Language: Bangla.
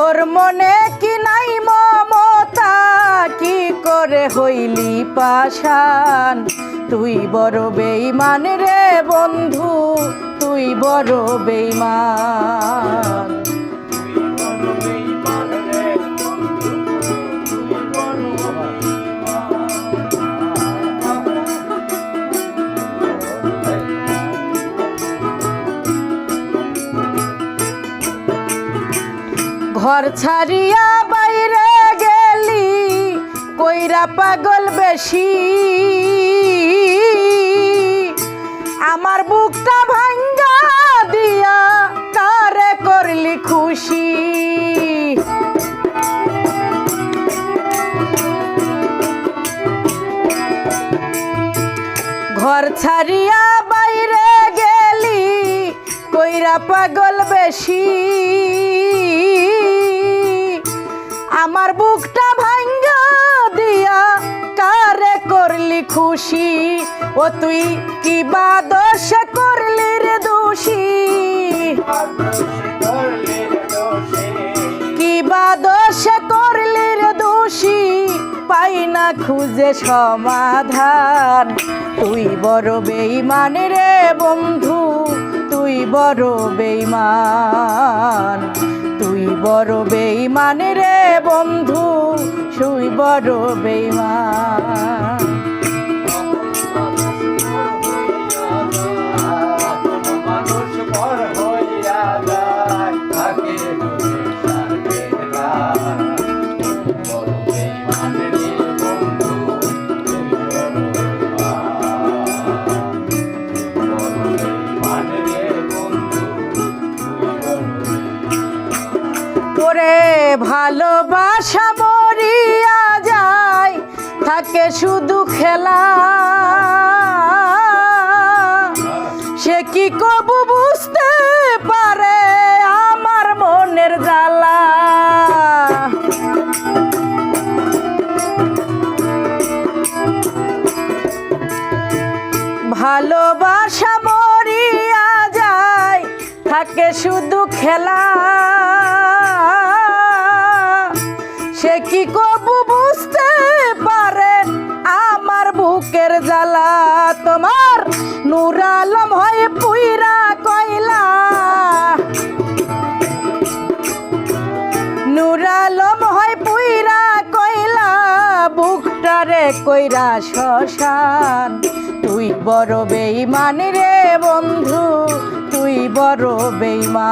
তোর মনে কি নাই মমতা, কি করে হইলি পাষাণ। তুই বড় বেঈমান রে বন্ধু, তুই বড় বেঈমান। ঘর ছাড়িয়া বাইরে গেলি কইরা পাগল বেশি, আমার বুকটা ভাঙ্গা দিয়া কারে করলি খুশি। ঘর ছাড়িয়া বাইরে গেলি কইরা পাগল বেশি, আমার বুকটা ভাঙ্গা দিয়া কারে করলি খুশি। ও তুই কি বা দোষ করলি রে দোষী, কি বা দোষ করলি রে দোষী, পাই না খুঁজে সমাধান। তুই বড় বেঈমান রে বন্ধু, তুই বড় বেঈমান। তুই বড় বেঈমান রে বন্ধু, তুই বড় বেঈমান। ওরে ভালোবাসা মরিয়া যায়, থাকে শুধু খেলা। সে কি কবু বুঝতে পারে আমার মনের জ্বালা। ভালোবাসা মরিয়া যায়, থাকে শুধু খেলা। সে কি কবু বুঝতে পারে আমার বুকের জ্বালা। তোমার নূর আলম হয়ে পুইরা কয়লা, নূর আলম হয় পুইরা কয়লা, বুকটারে কইরা শ্মশান। তুই বড় বেঈমান রে বন্ধু, তুই বড় বেঈমান।